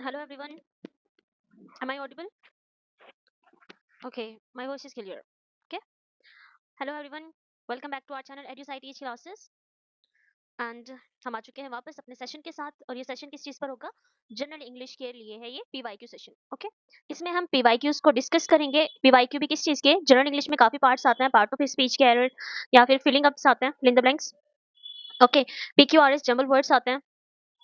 Hello everyone. Am I audible? Okay, my voice is clear. Okay. Hello everyone. Welcome back to our channel EduSci Classes. And हम आ चुके हैं वापस अपने session के साथ और ये सेशन किस चीज पर होगा? जनरल इंग्लिश के लिए है ये पीवाईक्यू सेशन. ओके. इसमें हम पीवाईक्यूज को डिस्कस करेंगे. पीवाईक्यू भी किस चीज के? जनरल इंग्लिश में काफी पार्ट्स आते हैं. पार्ट ऑफ स्पीच के एरर या फिर फिलिंग अप्स आते हैं, fill in the blanks. Okay. PQRS jumble words आते हैं.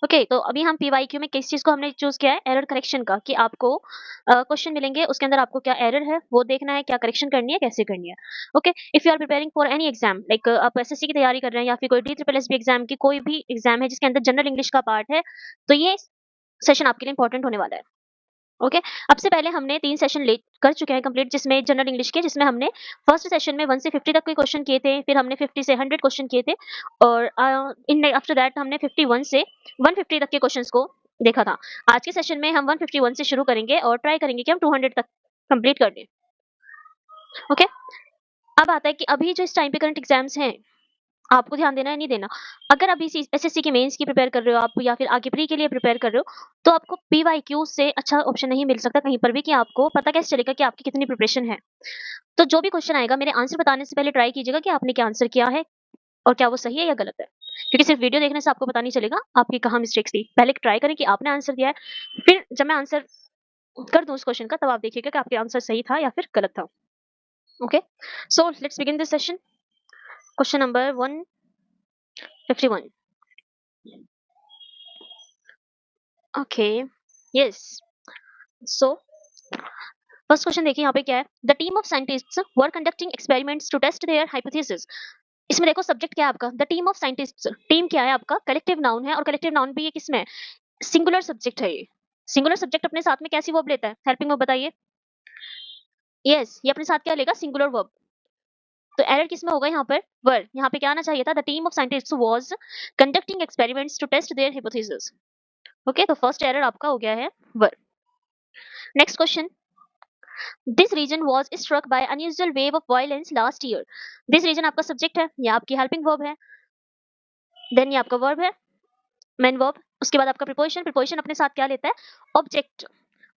ओके तो अभी हम पीवाईक्यू में किस चीज को हमने चूज किया है? एरर करेक्शन का, कि आपको क्वेश्चन मिलेंगे उसके अंदर आपको क्या एरर है वो देखना है, क्या करेक्शन करनी है, कैसे करनी है. Okay. If you are preparing for any exam, like आप एसएससी की तैयारी कर रहे हैं या फिर कोई D triple S B exam की कोई भी एग्जाम है जिसके अंदर जनरल इंग्लिश का पार्ट है, तो ये सेशन आपके लिए इंपॉर्टेंट होने वाला है. ओके. अब से पहले हमने 3 सेशन ले कर चुके हैं कंप्लीट, जिसमें जनरल इंग्लिश के, जिसमें हमने फर्स्ट सेशन में 1 से 50 तक के क्वेश्चन किए थे, फिर हमने 50 से 100 क्वेश्चन किए थे और इन आफ्टर दैट हमने 51 से 150 तक के क्वेश्चंस को देखा था. आज के सेशन में हम 151 से शुरू करेंगे और ट्राई करेंगे कि हम 200 तक कंप्लीट कर दें. ओके. अब आता है कि अभी जो इस टाइम पे करंट एग्जाम्स हैं, आपको ध्यान देना है नहीं देना. अगर अभी एसएससी की मेंस की प्रिपेयर कर रहे हो आप या फिर आगे प्री के लिए प्रिपेयर कर रहे हो, तो आपको पीवाईक्यू से अच्छा ऑप्शन नहीं मिल सकता कहीं पर भी कि आपको पता कैसे चलेगा कि आपकी कितनी प्रिपरेशन है. तो जो भी क्वेश्चन आएगा मेरे आंसर बताने से पहले ट्राई कीजिएगा कि आपने क्या आंसर किया है और क्या वो सही है या गलत है, क्योंकि सिर्फ वीडियो देखने से आपको पता नहीं चलेगा आपकी कहाँ मिस्टेक्स थी. पहले ट्राई करें कि आपने आंसर दिया है, फिर जब मैं आंसर कर दूं उस क्वेश्चन का तब आप देखिएगा कि आपका आंसर सही था या फिर गलत था. Okay. So let's begin this session. Question number 151. Okay. Yes. So first question देखिए यहाँ पे क्या है. The team of scientists were conducting experiments to test their hypothesis. इसमें देखो सब्जेक्ट क्या है आपका? The team of scientists. Team क्या है आपका? कलेक्टिव नाउन है और कलेक्टिव नाउन भी ये किसमें है? सिंगुलर सब्जेक्ट है ये. सिंगुलर सब्जेक्ट अपने साथ में कैसी वर्ब लेता है? हेल्पिंग वर्ब बताइए. यस, ये अपने साथ क्या लेगा? Singular verb. तो एरर किसमें होगा यहाँ पर? वर. यहाँ पे क्या आना चाहिए था? The team of scientists was conducting experiments to test their hypothesis. Okay. तो फर्स्ट एरर आपका हो गया है were. Next question. This region was struck by unusual wave of violence last year. This region आपका सब्जेक्ट है, ये आपकी helping verb है, देन ये आपका वर्ब है, मेन वर्ब. उसके बाद आपका प्रीपोजिशन. प्रीपोजिशन अपने साथ क्या लेता है? ऑब्जेक्ट.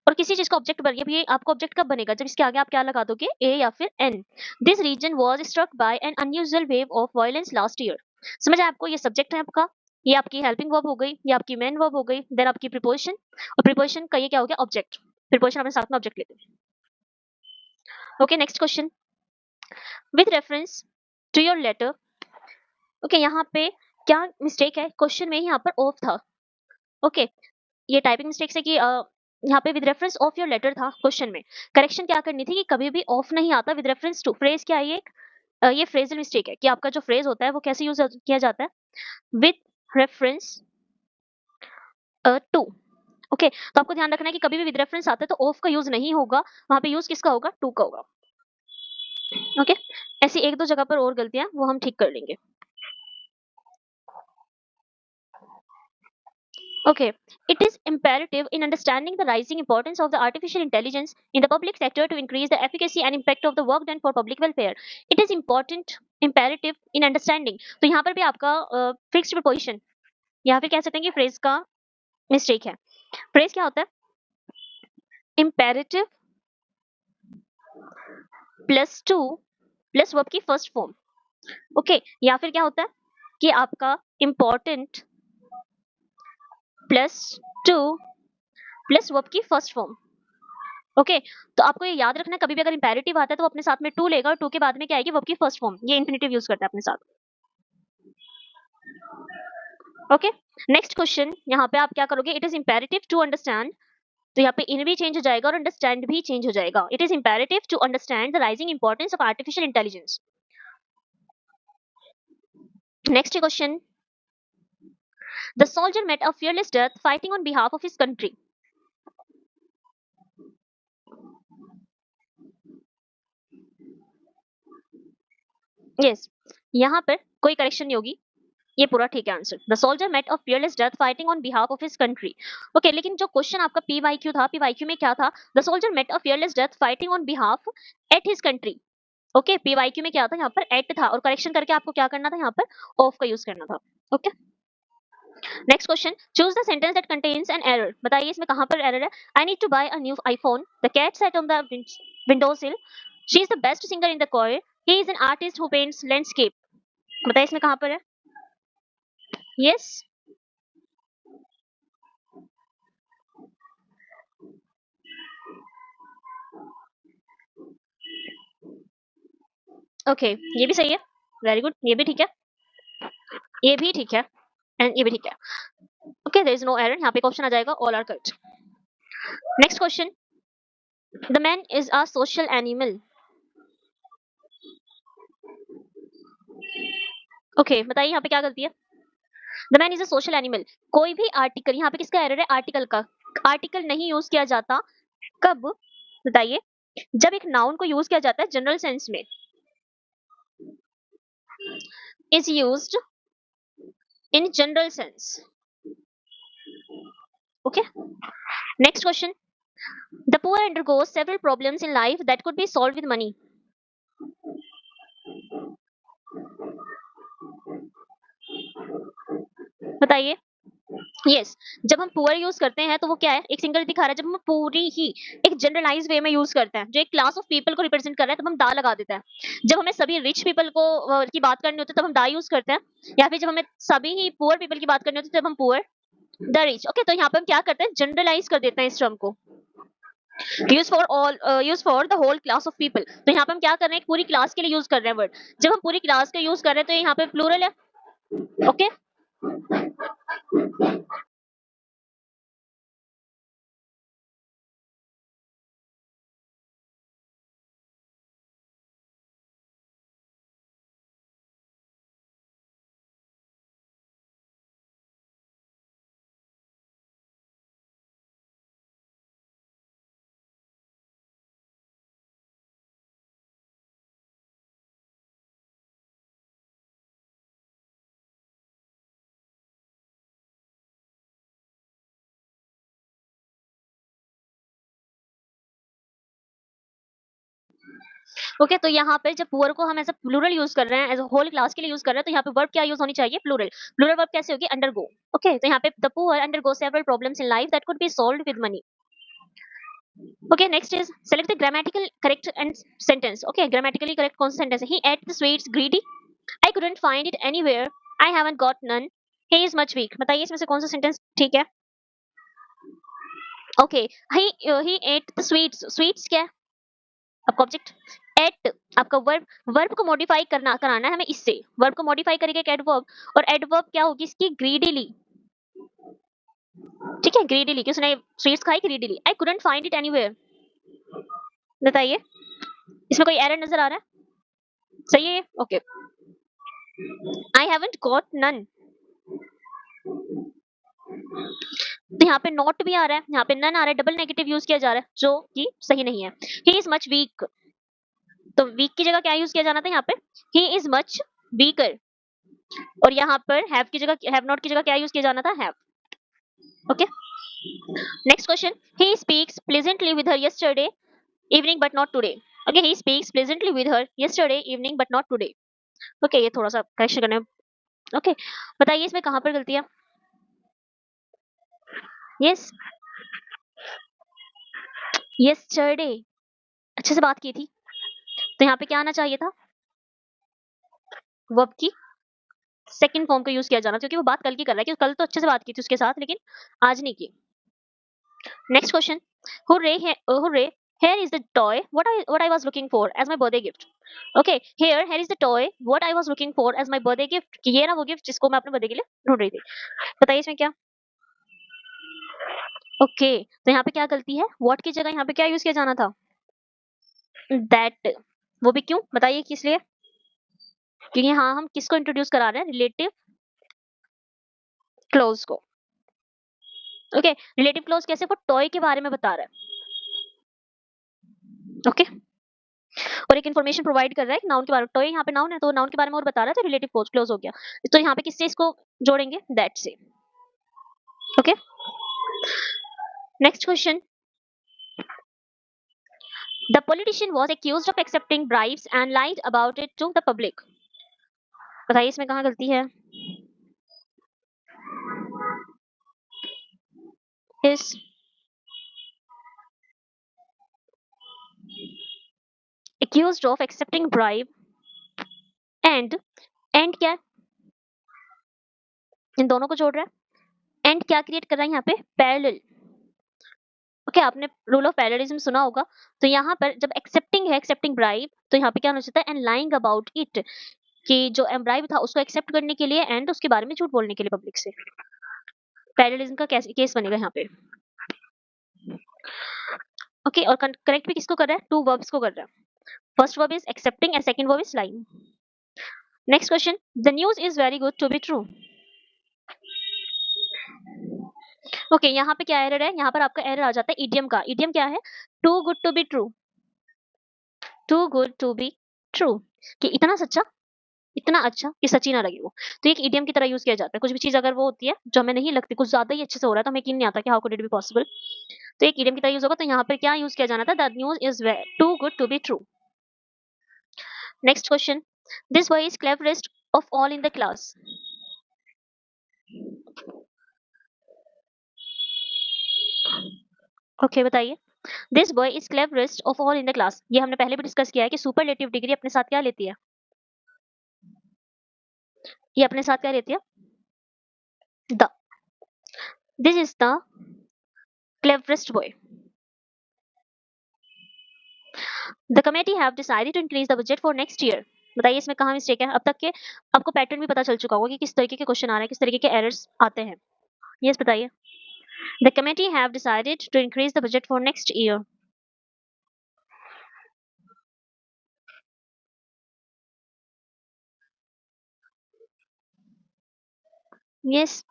और किसी चीज का ऑब्जेक्ट बन ये आपका ऑब्जेक्ट कब बनेगा? जब इसके आगे आप क्या लगा दोगे? ए या फिर an. This region was struck by an unusual wave of violence last year. समझ आया आपको? ये सब्जेक्ट है आपका, ये आपकी हेल्पिंग वर्ब हो गई, ये आपकी मेन वर्ब हो गई, देन आपकी प्रीपोजिशन. और प्रीपोजिशन का ये क्या हो गया? ऑब्जेक्ट. प्रीपोजिशन अपने साथ में ऑब्जेक्ट लेते हैं. Okay. Next question. With reference to your letter. Okay. यहाँ पे क्या मिस्टेक है? क्वेश्चन में यहाँ पर ऑफ था. ओके. ये टाइपिंग मिस्टेक से कि यहाँ पे with reference of your letter था क्वेश्चन में. करेक्शन क्या करनी थी कि कभी भी ऑफ नहीं आता, विद रेफरेंस टू. फ्रेज क्या है ये? ये फ्रेजल मिस्टेक है कि आपका जो फ्रेज होता है वो कैसे यूज किया जाता है? With reference to. ओके. तो आपको ध्यान रखना है कि कभी भी विद रेफरेंस आता है तो ऑफ का यूज नहीं होगा, वहां पे यूज किसका होगा? टू का होगा. ओके. ऐसी एक दो जगह पर और गलतियां वो हम ठीक कर लेंगे. Okay, it is imperative in understanding the rising importance of the artificial intelligence in the public sector to increase the efficacy and impact of the work done for public welfare. It is important, imperative in understanding. तो यहाँ पर भी आपका fixed preposition, यहाँ पे कह सकते हैं कि phrase का mistake है. Phrase क्या होता है? Imperative plus to plus verb की first form. Okay, या फिर क्या होता है कि आपका important plus to plus verb की first form. ओके. तो आपको ये याद रखना है कभी भी अगर इंपेरेटिव आता है तो वो अपने साथ में टू लेगा और टू के बाद में क्या आएगी? वर्ब की फर्स्ट फॉर्म. ये इंफिनिटिव यूज करता है अपने साथ. ओके. Next question. यहाँ पे आप क्या करोगे? It is imperative to understand. तो यहाँ पे इन भी चेंज हो जाएगा और अंडरस्टैंड भी चेंज हो जाएगा. It is imperative to understand the rising importance of artificial intelligence. Next question. The soldier met a fearless death fighting on behalf of his country. Yes. यहाँ पर कोई करेक्शन नहीं होगी, ये पूरा ठीक है answer. The soldier met a fearless death fighting on behalf of his country. Okay. लेकिन जो क्वेश्चन आपका पीवाईक्यू था, पीवाईक्यू में क्या था? The soldier met a fearless death fighting on behalf at his country. Okay. PYQ में क्या था? यहाँ पर एट था और करेक्शन करके आपको क्या करना था? यहाँ पर ऑफ का यूज करना था. Okay. Next question, choose the sentence that contains an error. बताइए इसमें कहां पर एरर है। I need to buy a new iPhone, the cat sat on the window sill, she is the best singer in the choir, he is an artist who paints landscape। बताइए इसमें कहां पर है। यस। ओके, ये भी सही है। Very good, ये भी ठीक है, ये भी ठीक है, एंड ये भी ठीक है। Okay, there is no error, यहाँ पे एक ऑप्शन आ जाएगा all are correct. Next question, the man is a social animal. Okay, बताइए यहाँ पे क्या गलती है। The man is a social animal, कोई भी आर्टिकल, यहाँ पे किसका एरर है, आर्टिकल का। आर्टिकल नहीं यूज किया जाता कब, बताइए, जब एक नाउन को यूज किया जाता है जनरल सेंस में, is used in general sense. Okay, next question, the poor undergoes several problems in life that could be solved with money। बताइए। यस, जब हम पुअर यूज करते हैं तो वो क्या है, एक सिंगल दिखा रहा है। जब हम पूरी ही एक जनरलाइज वे में यूज करते हैं, जो एक क्लास ऑफ पीपल को रिप्रेजेंट कर रहा है, तब हम दा लगा देते हैं। जब हमें सभी रिच पीपल को की बात करनी होती है तब हम दा यूज करते हैं, या फिर जब हमें सभी ही पुअर पीपल की बात करनी होती है तब हम पुअर द रिच। ओके, तो यहाँ पे हम क्या करते हैं, जनरलाइज कर देते हैं इस टर्म को, use for all, use for the whole class of people. तो यहाँ पे हम क्या कर रहे हैं, पूरी क्लास के लिए यूज कर रहे हैं वर्ड। जब हम पूरी क्लास का यूज कर रहे हैं तो यहाँ पे प्लूरल है। ओके, ओके, तो यहाँ पे जब पुअर को हम एज अ प्लूरल यूज कर रहे हैं, एज अ होल क्लास के लिए यूज कर रहे हैं, तो यहाँ पे वर्ब क्या यूज होनी चाहिए, प्लूरल। प्लूरल वर्ब कैसे होगी, अंडरगो। ओके, तो यहाँ पे the poor undergo several problems in life that could be solved with money. Okay, next is select the grammatical correct and sentence. Okay, grammatically correct कौन सा sentence है, he ate the sweets greedy, I couldn't find it anywhere, I haven't got none, he is much weak. बताइए इसमें से कौन सा sentence ठीक है। Okay, he ate the sweets, sweets क्या है आपका ऑब्जेक्ट, एट आपका वर्ब। वर्ब को मॉडिफाई करना कराना है हमें इससे, वर्ब को मॉडिफाई करेंगे एक एडवर्ब, और एडवर्ब क्या होगी इसकी, ग्रीडीली। ठीक है, ग्रीडीली, कि उसने स्वीट्स खाई greedily. I couldn't find it anywhere. बताइए इसमें कोई एरर नजर आ रहा है, सही है। Okay, I haven't got none, तो यहाँ पे नॉट भी आ रहा है, यहाँ पे नन आ रहा है, डबल नेगेटिव यूज किया जा रहा है जो कि सही नहीं है। ही इज मच वीक, तो वीक की जगह क्या यूज किया जाना था यहाँ पे, ही इज मच वीकर। और यहाँ पर हैव की जगह, हैव नॉट की जगह क्या यूज किया जाना था, have. Okay, next question, he speaks pleasantly with her yesterday evening but not today। okay, he speaks pleasantly with her yesterday evening but not today। okay, ये थोड़ा सा करेक्शन करना है। okay, बताइए इसमें कहाँ पर गलती है। yes, yesterday अच्छे से बात की थी, तो यहाँ पे क्या आना चाहिए था, वर्ब की सेकंड फॉर्म का यूज किया जाना, क्योंकि वो बात कल की कर रहा है, कि कल तो अच्छे से बात की थी उसके साथ, लेकिन आज नहीं की। Next question, hooray, hooray, here is the toy what I was looking for as my birthday gift। okay, here is the toy what I was looking for as my birthday gift, कि ये ना वो gift जिसको मैं अपने birthday के लिए ढूंढ रही थी। बताइए इसमें क्या। ओके, तो यहाँ पे क्या गलती है, what की जगह यहाँ पे क्या यूज किया जाना था, that। वो भी क्यों, बताइए किस लिए, क्योंकि हाँ हम किसको इंट्रोड्यूस करा रहे हैं, रिलेटिव क्लोज को। ओके, रिलेटिव क्लोज कैसे, वो टॉय के बारे में बता रहा है। ओके, और एक इन्फॉर्मेशन प्रोवाइड कर रहा है कि नाउन के बारे में, टॉय यहाँ पे नाउन है तो नाउन के बारे में और बता रहा है, तो रिलेटिव क्लोज क्लोज हो गया। तो यहाँ पे किससे इसको जोड़ेंगे, दैट से। Okay, next question, the politician was accused of accepting bribes and lied about it to the public. बताइए इसमें कहाँ गलती है। is accused of accepting bribe and and क्या है? इन दोनों को जोड़ रहा है। एंड क्या क्रिएट कर रहा है यहाँ पे? पैरेलल। ओके आपने रूल ऑफ पैरेललिज्म सुना होगा। तो यहाँ पर जब एक्सेप्टिंग है, एक्सेप्टिंग ब्राइब, तो यहाँ पे क्या होना चाहिए था? एंड लाइंग अबाउट इट, कि जो ब्राइब था उसको एक्सेप्ट करने के लिए एंड उसके बारे में झूठ बोलने के लिए पब्लिक से। पैरेललिज्म का केस बनेगा यहाँ पे। ओके और करेक्ट भी किसको कर रहा है? टू वर्ब्स को कर रहा है। First verb is accepting and second verb is lying. Next question, the news is very good to be true. Okay यहाँ पे क्या एरर है? यहाँ पर आपका एरर आ जाता है इडियम का। इडियम क्या है? Too good to be true. Too good to be true, कि इतना सच्चा, इतना अच्छा कि सच्ची ना लगे वो। तो एक इडियम की तरह यूज किया जाता है। कुछ भी चीज अगर वो होती है जो हमें नहीं लगती, कुछ ज्यादा ही अच्छे से हो रहा है, तो हमें यकीन नहीं आता कि how could it be possible. तो एक इडियम की तरह यूज होगा। तो यहाँ पर क्या यूज किया जाना था? The news is too good to be true. Next question, this boy is cleverest of all in the class. Okay बताइए। This boy is cleverest of all in the class, ये हमने पहले भी डिस्कस किया है कि सुपरलेटिव डिग्री अपने साथ क्या लेती है? ये अपने साथ क्या लेती है? The. This is the cleverest boy. The committee have decided to increase the budget for next year. बताइए इसमें कहाँ मिस्टेक है? अब तक के आपको पैटर्न भी पता चल चुका होगा कि किस तरीके के क्वेश्चन आ रहे हैं, किस तरीके के एरर्स आते हैं। यस बताइए। The committee have decided to increase the budget for next year. Yes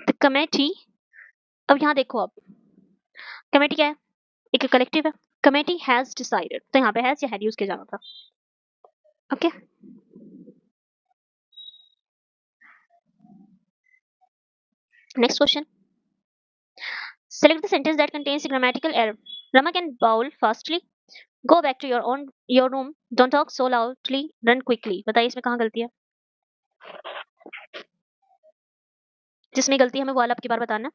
the committee. अब यहाँ देखो, आप कमेटी क्या है? एक कलेक्टिव है। कमेटी हैज डिसाइडेड, तो यहाँ पे हैज या हैड यूज किया जाना था। Okay next question, select the sentence that contains a grammatical error. Ramak and Baul fastly. Go back to your room. Don't talk so loudly. Run quickly. बताइए इसमें कहाँ गलती है? जिसमें गलती है हमें वो वाला आपकी बार बताना।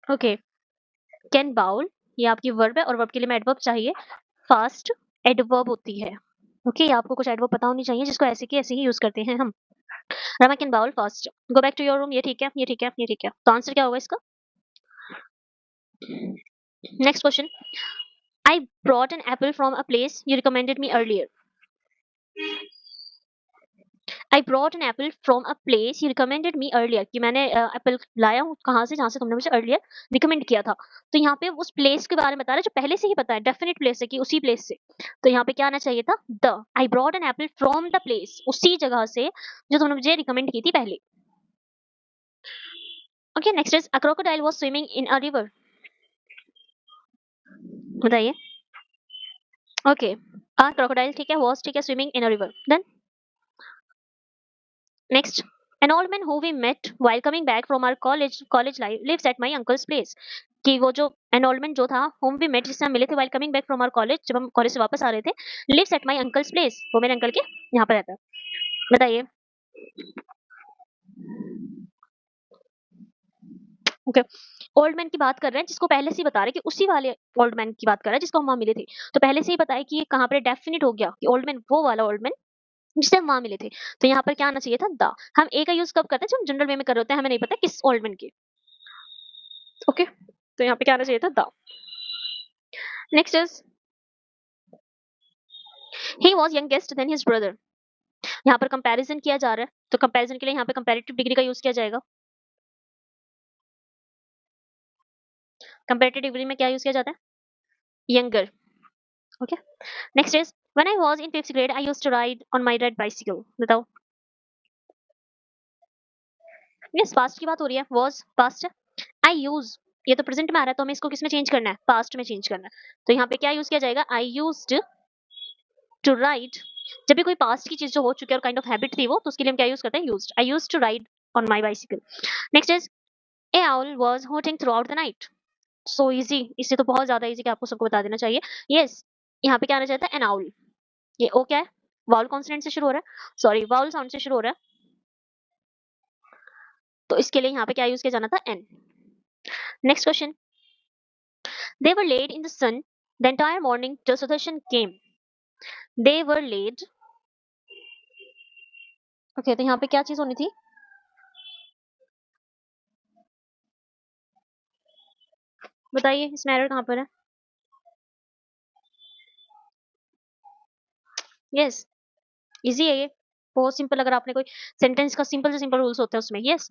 ओके कैन बाउल, ये आपकी वर्ब है और वर्ब के लिए हमें एडवर्ब चाहिए। फास्ट एडवर्ब होती है। ओके आपको कुछ एडवर्ब पता होनी चाहिए जिसको ऐसे की ऐसे ही यूज करते हैं हम। Rama can bowl fast. Go back to your room, ये ठीक है, ये ठीक है, ये ठीक है। तो आंसर क्या होगा इसका? Next question, I brought an apple from a place you recommended me earlier. I brought an apple from a place you recommended me earlier, कि मैंने एप्पल लाया हूँ कहाँ से, जहाँ से तुमने मुझे अर्लियर रिकमेंड किया था। तो यहाँ पे उस प्लेस के बारे में बता रहा है जो पहले से ही पता है, डेफिनेट प्लेस है कि उसी प्लेस से। तो यहाँ पे क्या आना चाहिए था? The. I brought an apple from the place, उसी जगह से जो तुमने मुझे रिकमेंड की थी पहले। Okay next is a crocodile was swimming in a river. बताइए। ओके अ क्रोकोडाइल ठीक है, वाज ठीक है, swimming in a river. Then next, an old man who we met while coming back from our college life lives at my uncle's place। कि वो जो enrolment जो था whom we met, जिससे हम मिले थे while coming back from our college, जब हम कॉलेज से वापस आ रहे थे, lives at my uncle's place, वो मेरे अंकल के यहाँ पर रहता है। बताइए। ओके ओल्ड मैन की बात कर रहे हैं जिसको पहले से ही बता रहे हैं कि उसी वाले ओल्ड मैन की बात कर रहा है जिसको हम वहां मिले थे। तो पहले से ही बताया कि ये कहाँ पर डेफिनेट हो गया कि ओल्ड मैन वो वाला ओल्ड मैन जिससे हम वहां मिले थे। तो यहाँ पर क्या आना चाहिए था? द। हम ए का यूज कब करते हैं? जब हम जनरल वे में कर रहे होते हैं, हमें नहीं पता किस ओल्ड मैन के। ओके तो यहाँ पे क्या आना चाहिए था? The. Next is he was youngest then his brother. यहाँ पर कंपैरिजन किया जा रहा है, तो कंपैरिजन के लिए यहाँ पे कंपैरेटिव डिग्री का यूज किया जाएगा। कंपैरेटिव डिग्री में क्या यूज किया जाता है? Younger. Okay next is when I was in 5th grade I used to ride on my red bicycle. बताओ। यस पास्ट की बात हो रही है, वाज पास्ट है। आई यूज, ये तो प्रेजेंट में आ रहा है, तो हमें इसको किस में चेंज करना है? पास्ट में चेंज करना है। तो यहाँ पे क्या यूज किया जाएगा? I used to ride. जब भी कोई पास्ट की चीज जो हो चुकी है और काइंड ऑफ हैबिट थी वो, तो उसके लिए हम क्या यूज करते हैं? Used. I used to ride on my bicycle. Next is a owl was hooting throughout the night। So easy, इससे तो बहुत ज्यादा इजी कि आपको सबको बता देना चाहिए। यस yes, यहाँ पे क्या आना चाहता है? N owl. ये ओ क्या है? वाउल कॉन्सोनेंट से शुरू हो रहा है, सॉरी वाउल साउंड से शुरू हो रहा है। तो इसके लिए यहाँ पे क्या यूज किया जाना था, an. Next question, they were laid in the sun the entire morning till Sudarshan came. They were laid, okay, तो यहाँ पे क्या चीज होनी थी, बताइए इसमें एरर कहाँ पर है। यस, इजी है ये, बहुत सिंपल। अगर आपने कोई सेंटेंस का सिंपल से सिंपल रूल्स होते हैं उसमें। Yes,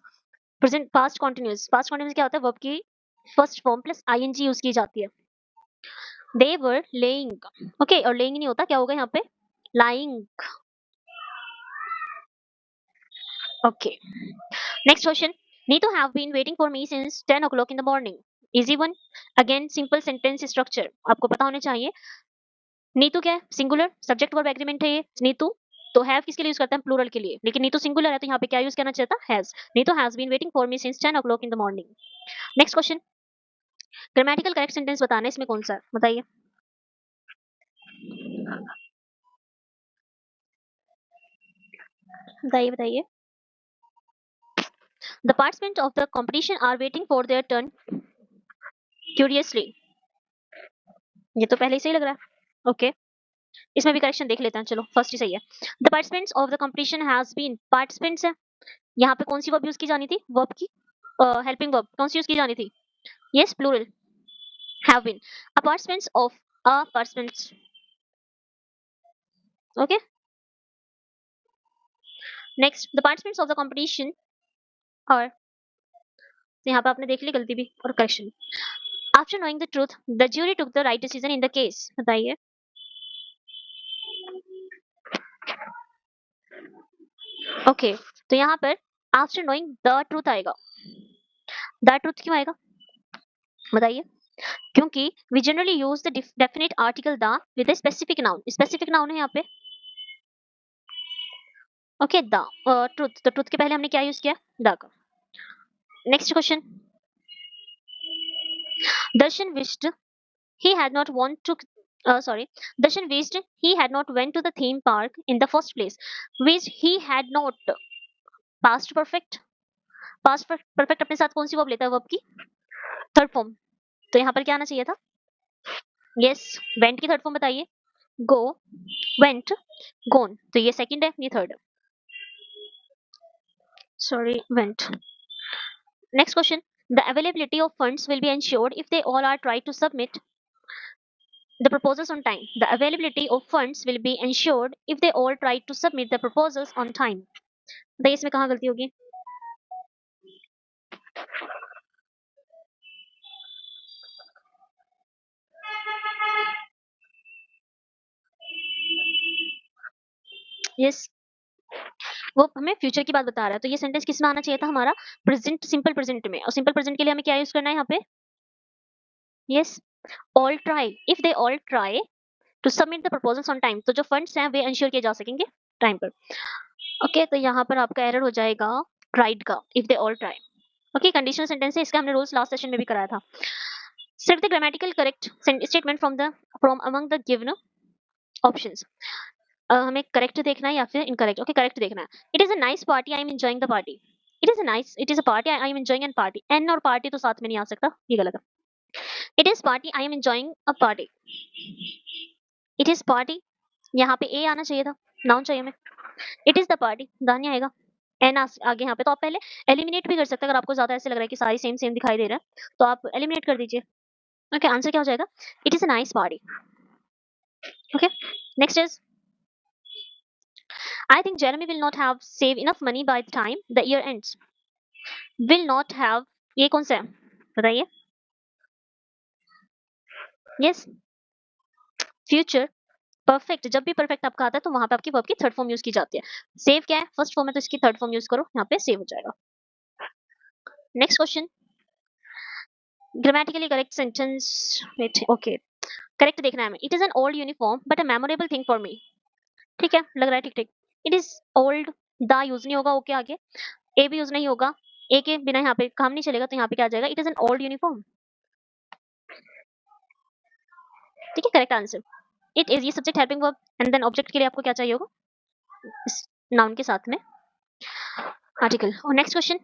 present past continuous, past continuous क्या होता है, वर्ब की first form plus ING use की जाती है। दे वर लेइंग, ओके, और लेइंग नहीं होता, क्या होगा यहाँ पे, lying. Okay, next question, Neetu have been waiting for me since 10 o'clock in the morning. Easy one, again simple sentence structure आपको पता होने चाहिए। नीतू क्या है, सिंगुलर, सब्जेक्ट वर्ब एग्रीमेंट है ये, नीतू। तो हैव किसके लिए यूज करते हैं, प्लूरल के लिए, लेकिन नीतू सिंगुलर है तो यहाँ पे क्या यूज करना चाहिए था, has. Neetu has been waiting for me since 10 o'clock in the morning. Next question, grammatical correct sentence बताना है, इसमें कौन सा है बताइए। बताइए बताइए। The participant of the competition are waiting for their turn curiously. ये तो पहले से ही लग रहा है। ओके, इसमें भी करेक्शन देख लेते हैं, चलो फर्स्ट ही सही है। The participants of the competition has been, participants है, यहाँ पे कौन सी वर्ब यूज की जानी थी, वर्ब की हेल्पिंग वर्ब कौन सी यूज की जानी थी, yes plural, have been. A participants of, a participants, okay. Next, the participants of the competition, और यहाँ पे आपने देख ली गलती भी और correction. After knowing the truth the jury took the right decision in the case, बताइए। ओके, तो यहाँ पर आफ्टर नोइंग द ट्रूथ आएगा। द ट्रूथ क्यों आएगा बताइए, क्योंकि we generally use the definite article the with a specific noun, specific noun है यहाँ पे। ओके, द ट्रूथ, तो ट्रूथ के पहले हमने क्या यूज किया, द का। Next question, Darshan wished he had not want to sorry, Darshan wished he had not went to the theme park in the first place. Wished he had not, past perfect, past perfect अपने साथ कौन सी verb लेता है, verb की third form, तो यहाँ पर क्या आना चाहिए था, यस, वेंट की थर्ड फॉर्म बताइए, गो, वेंट, गोन, तो ये सेकंड है, ये थर्ड है, sorry went. Next question, the availability of funds will be ensured if they all are try to submit the proposals on time. The availability of funds will be ensured if they all try to submit the proposals on time. बताइए इसमें कहाँ गलती होगी, yes, वो हमें future की बात बता रहा है, तो ये सेंटेंस किस में आना चाहिए था हमारा, प्रेजेंट, सिंपल प्रेजेंट में। और सिंपल प्रेजेंट के लिए हमें क्या यूज करना है यहाँ पे, yes, all try, if they all try to submit the proposals on time, तो जो फंड्स हैं वे इंश्योर किए जा सकेंगे टाइम पर। ओके, तो यहाँ पर आपका एरर हो जाएगा ट्राइड का, if they all try. Okay, conditional sentence है, इसका हमने रूल्स लास्ट सेशन में भी कराया था। Set the grammatical correct statement from among the given options. हमें करेक्ट देखना है या फिर इनकरेक्ट, ओके करेक्ट देखना है। It is a nice party, I am enjoying the party. It is a party, I am enjoying an party, an और party तो साथ में नहीं आ सकता, ये गलत है। It is party, I am enjoying a party. It is party, यहाँ पे ए आना चाहिए था, नाउन चाहिए हमें। It is the party, the नहीं आएगा, एन आगे यहाँ पे, तो आप पहले एलिमिनेट भी कर सकते हैं, अगर आपको ज्यादा ऐसे लग रहा है कि सारी सेम सेम दिखाई दे रहा है तो आप एलिमिनेट कर दीजिए। ओके, आंसर क्या हो जाएगा, it is a nice party. Okay, next is, I think Jeremy will not have saved enough money by the time the year ends. Will not have, ये कौन सा है बताइए, यस, फ्यूचर परफेक्ट। जब भी परफेक्ट आपका आता है तो वहां पे आपकी वर्ब की थर्ड फॉर्म यूज की जाती है। सेव क्या है, फर्स्ट फॉर्म है तो इसकी थर्ड फॉर्म यूज करो, यहाँ पे सेव हो जाएगा। Next question, grammatically correct sentence, wait, okay, correct देखना है हमें। It is an old uniform but a memorable thing for me. ठीक है, लग रहा है ठीक ठीक। It is old, the use नहीं होगा, ओके आगे ए भी यूज नहीं होगा, ए के बिना यहाँ पे काम नहीं चलेगा, तो यहाँ पे क्या आ जाएगा, it is an old uniform. ठीक है, करेक्ट आंसर। इट इज, ये subject helping verb, and then object के लिए आपको क्या चाहिए होगा, इस नाउन के साथ में आर्टिकल। और नेक्स्ट क्वेश्चन,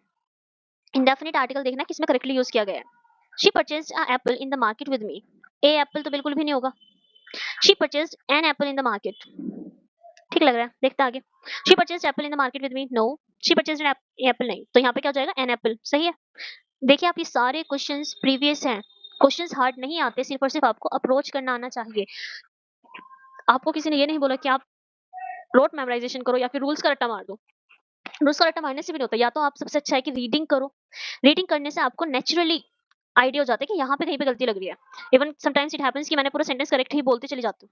इंडेफिनिट आर्टिकल देखना किसमें करेक्टली यूज किया गया है। She purchased a apple in the market with me. A apple तो बिल्कुल भी नहीं होगा। She purchased an apple in the market. ठीक लग रहा है, देखते हैं आगे। She purchased apple in the market with me, no. She purchased an apple, नहीं, तो यहाँ पे क्या हो जाएगा, एन एप्पल, सही है। देखिए आप ये सारे क्वेश्चंस प्रीवियस हैं। क्वेश्चंस हार्ड नहीं आते, सिर्फ और सिर्फ आपको अप्रोच करना आना चाहिए। आपको किसी ने ये नहीं बोला कि आप रोट मेमोराइजेशन करो या फिर रूल्स का रट्टा मार दो। रूल्स का रट्टा मारने से भी नहीं होता, या तो आप सबसे अच्छा है कि रीडिंग करो। रीडिंग करने से आपको नेचुरली आइडिया हो जाता है कि यहाँ पे कहीं पे गलती लग रही है। इवन समटाइम्स इट हैपेंस कि मैंने पूरा सेंटेंस करेक्ट ही बोलते चली जाती हूँ।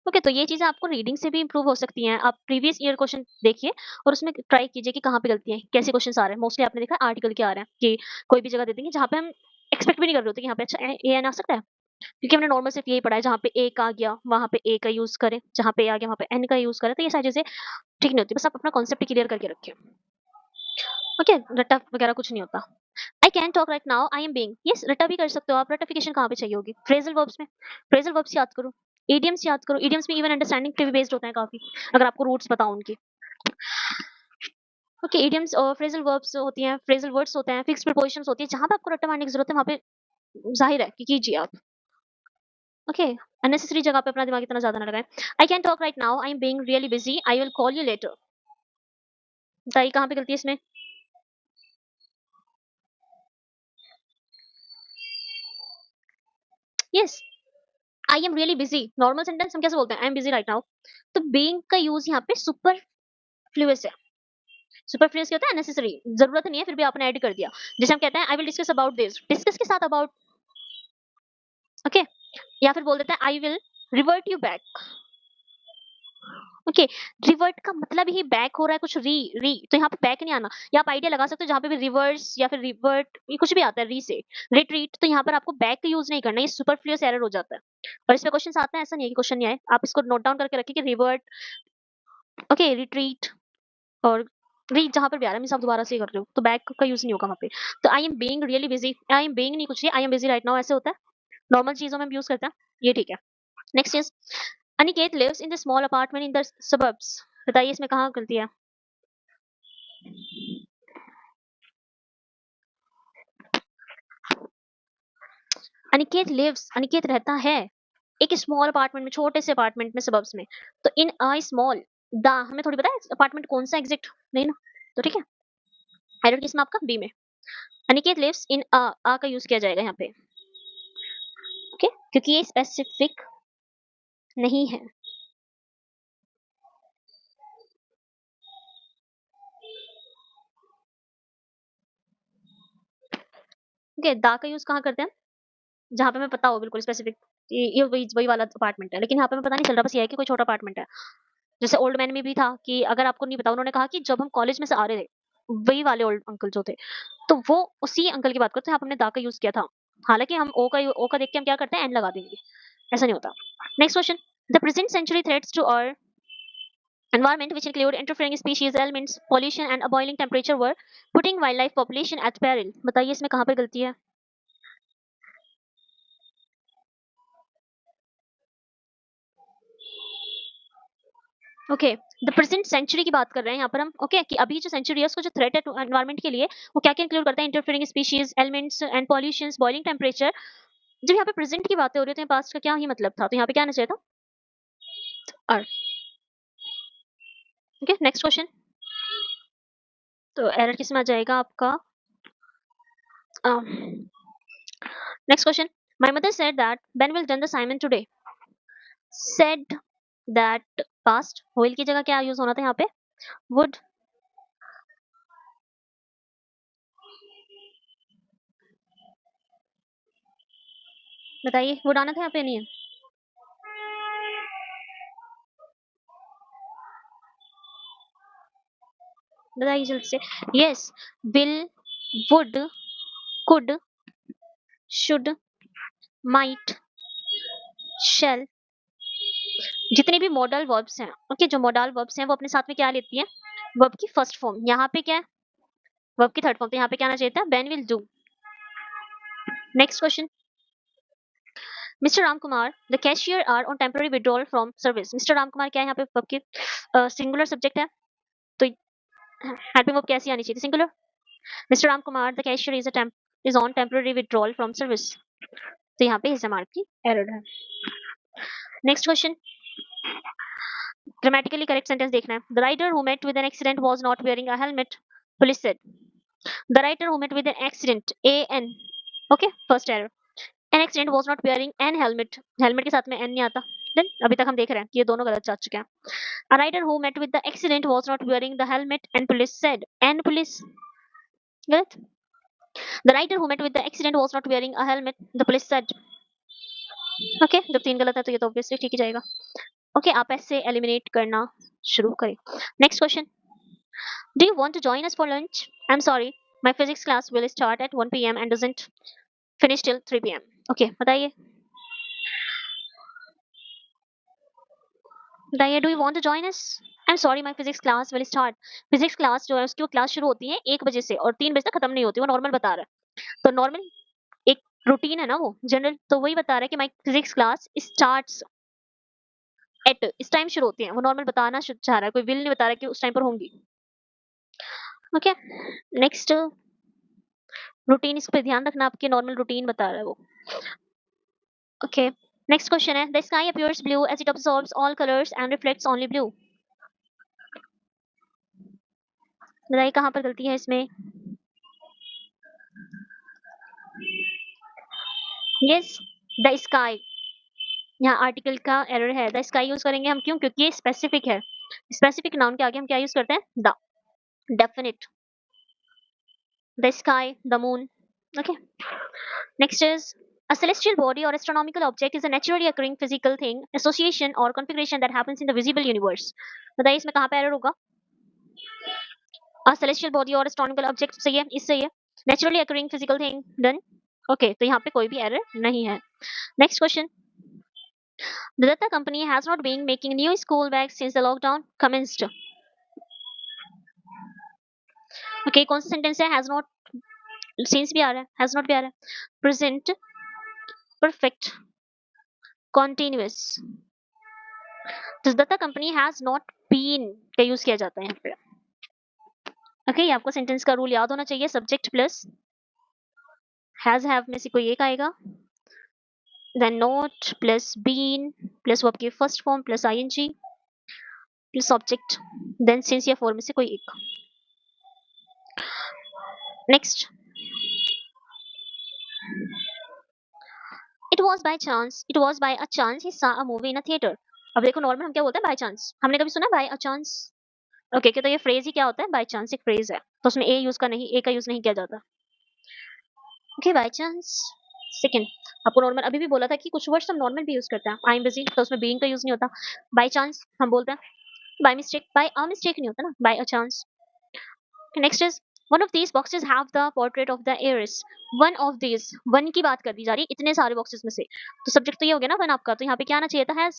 ओके, तो ये चीजें आपको रीडिंग से भी इंप्रूव हो सकती हैं। आप प्रीवियस ईयर क्वेश्चन देखिए और उसमें ट्राई कीजिए कि कहाँ पे गलती है, कैसे क्वेश्चन आ रहे हैं। मोस्टली आपने देखा आर्टिकल के आ रहे हैं कि कोई भी जगह दे देंगे जहाँ पे हम एक्सपेक्ट भी नहीं कर रहे होते कि यहाँ पे अच्छा ए एन आ सकता है, क्योंकि हमने नॉर्मल सिर्फ यही पढ़ा है, जहाँ पे एक आ गया वहाँ पे ए का यूज करें, जहाँ पे आ गया वहाँ पे एन का यूज करें। तो ये सारी चीजें ठीक नहीं होती, बस आप अपना कॉन्सेप्ट क्लियर करके रखिए। ओके, रट्टा वगैरह कुछ नहीं होता। I can talk right now, I am being, yes, रट्टा भी कर सकते हो आप। रट्टाफिकेशन कहाँ पे चाहिए होगी, फ्रेजल वर्ब्स में। फ्रेजल वर्ब्स याद करो, इडियम्स याद करो। इडियम्स में इवन अंडरस्टैंडिंग पे भी बेस्ड होता है काफी, अगर आपको रूट्स बताओ उनकी। ओके, इडियम्स और फ्रेजल वर्ब्स होती हैं, फ्रेजल वर्ड्स होते हैं, फिक्स्ड प्रीपोजिशंस होती है। जहां पे आपको रट्टा मारने की जरूरत है वहां पे जाहिर है कि कीजिए आप। ओके, अननेसेसरी जगह पे अपना दिमाग इतना ज्यादा ना लगाएं। I can talk right now, I am being really busy, I will call you later. बताइए कहाँ पे गलती है इसमें। Yes, I am really busy, normal sentence हम कैसे बोलते हैं, I am busy right now. तो बीइंग का यूज यहाँ पे सुपरफ्लुअस है। सुपरफ्लुअस क्या होता है, नेसेसरी, जरूरत नहीं है फिर भी आपने ऐड कर दिया। जैसे हम कहते हैं I will discuss about this, discuss के साथ अबाउट। ओके, या फिर बोल देते हैं I will revert you back. Okay, revert का मतलब ही बैक हो रहा है, कुछ री री, तो यहाँ पे बैक नहीं आना। या आप आइडिया लगा सकते हो, जहाँ पे भी रिवर्स या फिर रिवर्ट, ये कुछ भी आता है री से, रिट्रीट, तो यहाँ पर आपको बैक का यूज नहीं करना, ये सुपरफ्लुअस एरर हो जाता है। और इसमें क्वेश्चन आते हैं, ऐसा नहीं है कि क्वेश्चन नहीं आए, आप इसको नोट डाउन करके रखिए कि रिवर्ट, ओके, रिट्रीट और री, जहाँ पर भी आ रहा है मीन्स आप दोबारा से कर रहे हो, तो बैक का यूज नहीं होगा वहाँ पे। तो I am being really busy, I am being नहीं, कुछ नहीं, I am busy right now ऐसे होता है, नॉर्मल चीजों में हम यूज करते हैं, ये ठीक है। Next is Aniket lives in the small apartment in the suburbs. बताइए इसमें कहाँ गलती है। अनिकेत लिव्स, अनिकेत रहता है एक स्मॉल अपार्टमेंट में, छोटे से अपार्टमेंट में, सबर्ब्स में। तो इन अ स्मॉल, द, हमें थोड़ी पता है अपार्टमेंट कौन सा एग्जैक्ट, नहीं ना, तो ठीक है। एरर किसमें आपका, बी में। अनिकेत लिव्स इन अ का यूज किया जाएगा यहाँ पे। ओके, क्योंकि ये स्पेसिफिक नहीं है। ओके, दा का यूज कहाँ करते हैं, जहाँ पे हमें पता हो बिल्कुल स्पेसिफिक, ये वही वही वाला अपार्टमेंट है, लेकिन यहाँ पे हमें पता नहीं चल रहा, बस ये है कि कोई छोटा अपार्टमेंट है। जैसे ओल्ड मैन में भी था कि अगर आपको नहीं पता, उन्होंने कहा कि जब हम कॉलेज में से आ रहे थे, वही वाले ओल्ड अंकल जो थे, तो वो उसी अंकल की बात करते हैं। यहाँ पे हमने दा का यूज किया था, हालांकि हम ओ का देख के हम क्या करते हैं, एन लगा देंगे, ऐसा नहीं होता। Next question, the present century threats to our environment, which include interfering species, elements, pollution and a boiling temperature, were putting wildlife population at peril। बताइए इसमें कहाँ पे गलती है। ओके, द प्रेजेंट सेंचुरी की बात कर रहे हैं यहाँ पर हम। ओके, कि अभी जो सेंचुरी है उसको जो थ्रेट है एनवायरमेंट के लिए, वो क्या क्या इंक्लूड करता है, interfering species, elements and pollutions, boiling temperature. जब यहाँ पे प्रेजेंट की बातें हो रही थी, पास्ट का क्या ही मतलब था, तो यहाँ पे क्या आना चाहिए था, अर्थ। ओके, नेक्स्ट क्वेश्चन, तो एरर किस में आ जाएगा आपका, next question, my mother said that Ben will done the assignment today. Said that past, will की जगह क्या यूज होना था यहाँ पे, वुड। बताइए वुड आना था यहाँ पे, नहीं है, बताइए जल्द से। Yes, will, would, could, should, might, shall, जितने भी मॉडल वर्ब्स हैं, ओके, जो मॉडल वर्ब्स हैं वो अपने साथ में क्या लेती हैं, वर्ब की फर्स्ट फॉर्म। यहाँ पे क्या है, वर्ब की थर्ड फॉर्म, तो यहाँ पे क्या आना चाहिए था, Ben will do. Next question, mister Ram Kumar the cashier are on temporary withdrawal from service. Mister Ram Kumar क्या है यहाँ पे, वर्ब की सिंगुलर सब्जेक्ट है, तो हेल्पिंग वर्ब कैसी आनी चाहिए, singular. Mister Ram Kumar the cashier is on temporary withdrawal from service. तो यहाँ पे इस मार्क की एरर है। Next question, grammatically correct sentence देखना है। The rider who met with an accident was not wearing a helmet, police said. The rider who met with an accident, a an, okay first error. An accident was not wearing an helmet, helmet के साथ में N नहीं आता। Then अभी तक हम देख रहे हैं कि ये दोनों गलत जा चुके हैं। A rider who met with the accident was not wearing the helmet and police said, and police गलत। The rider who met with the accident was not wearing a helmet, the police said. Okay, जब तीन गलत है तो ये तो obviously ठीक ही जाएगा। ओके, आप ऐसे एलिमिनेट करना शुरू करें। Next question, do you want to join us for lunch? I am sorry, my physics class will start at 1 PM and doesn't finish till 3 PM. Okay, बताइए बताइए, do you want to join us? I am sorry, my physics class will start. Physics class जो है उसकी वो class शुरू होती है 1 बजे से और 3 बजे तक खत्म नहीं होती, वो नॉर्मल बता रहा है। तो नॉर्मल एक रूटीन है ना वो जनरल, तो वही बता रहा है कि my physics class starts at, इस टाइम शुरू होती है, वो नॉर्मल बताना चाह रहा है, कोई विल नहीं बता रहा है कि उस टाइम पर होंगी। ओके, नेक्स्ट रूटीन, इस पे ध्यान रखना, आपके नॉर्मल रूटीन बता रहा है वो। ओके, नेक्स्ट क्वेश्चन है, the sky appears blue as it absorbs all colours and reflects only blue. बताइए कहाँ पर गलती है इसमें। यस, द स्काई, यहाँ आर्टिकल का एरर है। द स्काई यूज करेंगे हम, क्यों? क्योंकि ये स्पेसिफिक है। स्पेसिफिक नाउन के आगे हम क्या यूज करते हैं? The. Definite, the sky, the moon. Okay, next is, a celestial body or astronomical object is a naturally occurring physical thing, association or configuration that happens in the visible universe. बताइए इसमें कहाँ पे error होगा? A celestial body or astronomical object सही है, इस सही है। Naturally occurring physical thing, done. Okay, तो यहाँ पे कोई भी एरर नहीं है। Next question. The Datta company has not been making new school bags since the lockdown commenced. Okay, कौन सा सेंटेंस है? Has not, since भी आ रहा है, has not भी आ रहा है। Present perfect continuous, तो Datta company has not been का यूज किया जाता है यहाँ पे। ओके, आपको सेंटेंस का रूल याद होना चाहिए, सब्जेक्ट प्लस हैज हैव में से कोई एक आएगा, then not plus been plus verb की first form plus ING plus object, then since या फॉर में से कोई एक। Next, it was by a chance he saw a movie in a theatre. अब देखो नॉर्मल हम क्या बोलते हैं? By chance. हमने कभी सुना बाय अ चांस? ओके, तो ये फ्रेज ही क्या होता है? बाय चांस एक फ्रेज है, तो उसमें ए का यूज नहीं किया जाता। Okay, by chance. सेकंड, आपको नॉर्मल अभी भी बोला था कि कुछ वर्ड्स हम नॉर्मल भी यूज करते हैं। आई एम बिजी, तो उसमें बीइंग का यूज नहीं होता। बाय चांस हम बोलते हैं, by mistake, by a mistake नहीं होता ना, by a chance. Next is, one of these boxes have the portrait of the heirs. One of these, one की बात कर दी जा रही है इतने सारे बॉक्सेस में से, तो सब्जेक्ट तो ये हो गया ना वन आपका, तो यहाँ पे क्या आना चाहिए था? हैज।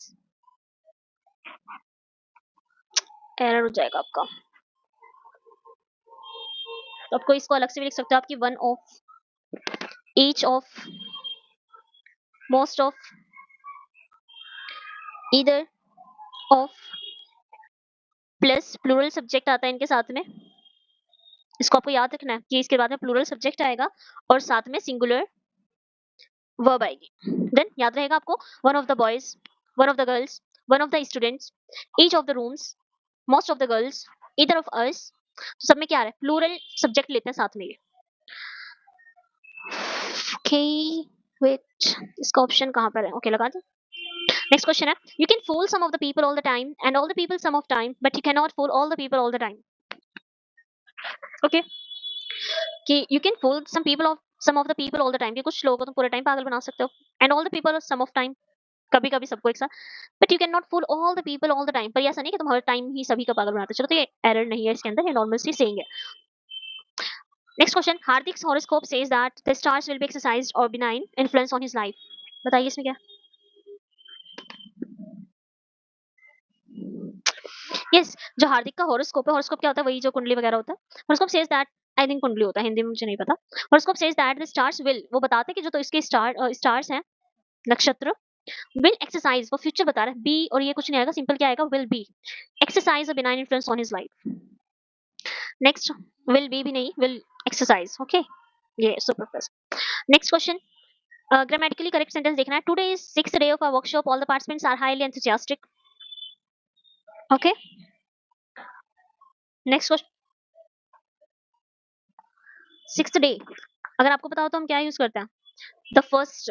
एरर हो जाएगा आपका, तो आपको इसको अलग से भी लिख सकते हो, आपकी one of, each of, most of, either of, plus plural subject आता है इनके साथ में। इसको आपको याद रखना है कि इसके बाद में प्लूरल सब्जेक्ट आएगा और साथ में सिंगुलर वर्ब आएगी। देन याद रहेगा आपको, one of the boys, one of the girls, one of the students, each of the rooms, most of the girls, either of us. तो सब में क्या आ रहा है? प्लूरल सब्जेक्ट लेते हैं साथ में ये। ओके, वेट, इसका ऑप्शन कहाँ पर है? ओके, लगा दो। नेक्स्ट क्वेश्चन है, you can fool some of the people all the time and all the people some of time, but you can not fool all the people all the time. Okay, कि you can fool some of the people all the time, कि कुछ लोगों को तुम पूरे time पागल बना सकते हो, and all the people some of time, कभी कभी सबको एक साथ, but you can not fool all the people all the time, पर ऐसा नहीं कि तुम हर टाइम ही सभी का पागल बनाते चलो, तो ये एरर नहीं है इसके अंदर, ये नॉर्मल सी सेइंग है। Next question, Hardik's horoscope says that the stars will be exercised or benign influence on his life. बताइए इसमें क्या? यस, जो हार्दिक का हॉरोस्कोप है, हॉरोस्कोप क्या होता है? वही जो कुंडली वगैरह होता है। Horoscope says that, I think कुंडली होता है, हिंदी में मुझे नहीं पता। Horoscope says that the stars will, वो बताते हैं कि जो तो इसके स्टार्स हैं, नक्षत्र, विल एक्सरसाइज, वो फ्यूचर बता रहा है, बी और ये कुछ नहीं आएगा, सिंपल क्या आएगा? Will be exercise a benign influence on his life. Next will be भी नहीं, विल एक्सरसाइज, ओके, ये super fast. Next question, grammatically correct sentence देखना है। Today is sixth day of our workshop, all the participants are highly enthusiastic, okay. Next question, sixth day, अगर आपको पता हो तो हम क्या यूज करते हैं, द फर्स्ट,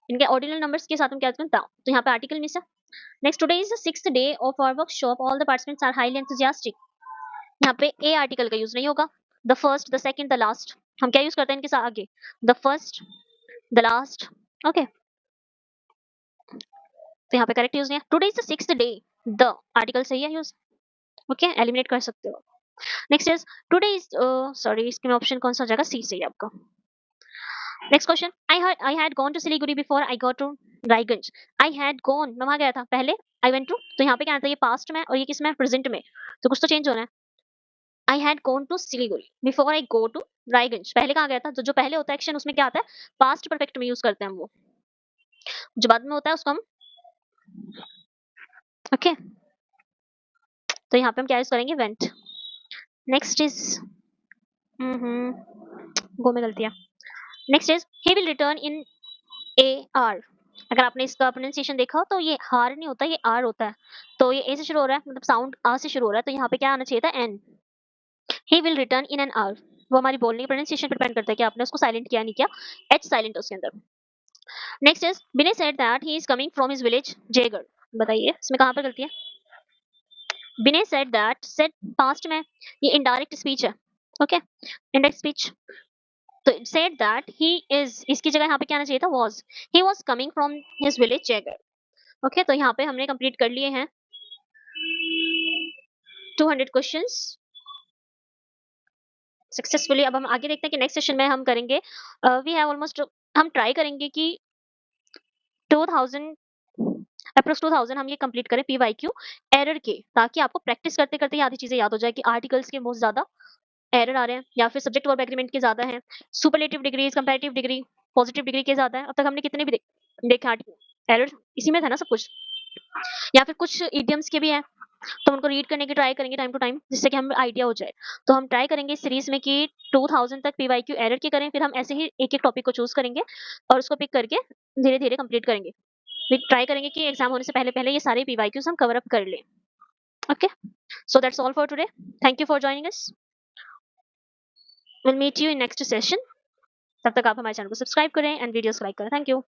इनके ऑर्डिनल नंबर्स के साथ हम क्या करते हैं, तो यहाँ पे आर्टिकल मिस है। Next, today is the sixth day of our workshop, all the participants are highly enthusiastic, यहाँ पे ए आर्टिकल का यूज नहीं होगा। The first, the second, the last, हम क्या यूज करते हैं इनके साथ आगे, the first, the last, okay, तो यहाँ पे करेक्ट यूज नहीं है। Today is the sixth day, the article सही है यूज, ओके, एलिमिनेट कर सकते हो। Next is today is, sorry इसके में ऑप्शन कौन सा हो जाएगा, सी सही है आपका। Next question, I had gone to Siliguri before I got to Raiganj, I had gone, मैं वहां गया था पहले, आई वेंट टू, तो यहाँ पे क्या आता है, ये पास्ट में और ये किस में, प्रेजेंट में, तो कुछ तो चेंज होना है। I had gone to Siliguri before I go to Raiganj, पहले कहाँ गया था, तो जो पहले होता है एक्शन उसमें क्या आता है, पास्ट परफेक्ट में यूज करते हैं हम वो, जो बाद में होता है उसको हम, ओके, तो यहाँ पे हम क्या यूज करेंगे, वेंट। नेक्स्ट इज, गो में गलतियां। Next is he will return in A R, अगर आपने इसका प्रोनाउंसिएशन देखा हो तो ये हार नहीं होता, ये आर होता है, तो ये ए से शुरू हो रहा है, मतलब साउंड आ से शुरू हो रहा है, तो यहाँ पे क्या आना चाहिए था, an. He will return in an hour, वो हमारी बोलने की प्रोनाउंसिएशन पर डिपेंड करता है कि आपने उसको साइलेंट किया नहीं किया, एच साइलेंट है उसके अंदर। Next is Vinay said that he is coming from his village Jaigarh, बताइए इसमें कहाँ पर गलती है, विनय सेड दैट, सेड पास्ट में, ये इनडायरेक्ट स्पीच है, ओके, इनडायरेक्ट स्पीच, तो सेड दैट ही इज, इसकी जगह यहाँ पे क्या आना चाहिए था, was, he was coming from his village Jaigarh, okay, तो यहाँ पे हमने कंप्लीट कर लिए हैं 200 क्वेश्चंस सक्सेसफुली। अब हम आगे देखते हैं कि नेक्स्ट सेशन में हम करेंगे, वी हैव ऑलमोस्ट, हम ट्राई करेंगे कि 2000, अप्रोक्स 2000 हम ये कंप्लीट करें पीवाईक्यू एरर के, ताकि आपको प्रैक्टिस करते करते ये आधी चीजें याद हो जाए कि आर्टिकल्स के बहुत ज्यादा एरर आ रहे हैं या फिर सब्जेक्ट वर्ब एग्रीमेंट के ज्यादा हैं, superlative degrees, comparative degree, positive degree के ज्यादा है। अब तक हमने कितने भी देखे आर्टिकल एरर, इसी में था ना सब कुछ, या फिर कुछ इडियम्स के भी हैं, तो उनको रीड करने की ट्राई करेंगे टाइम टू टाइम, जिससे कि हमें आइडिया हो जाए। तो हम ट्राई करेंगे इस सीरीज में कि 2000 तक पीवाईक्यू एरर के करें, फिर हम ऐसे ही एक एक टॉपिक को चूज करेंगे और उसको पिक करके धीरे धीरे कंप्लीट करेंगे। फिर ट्राई करेंगे कि एग्जाम होने से पहले पहले ये सारे पीवाईक्यूज हम कवर अप कर लें। Okay, so that's all for today, thank you for joining us, will meet you in next session, तब तक आप हमारे चैनल को सब्सक्राइब करें एंड वीडियोस लाइक करें, थैंक यू।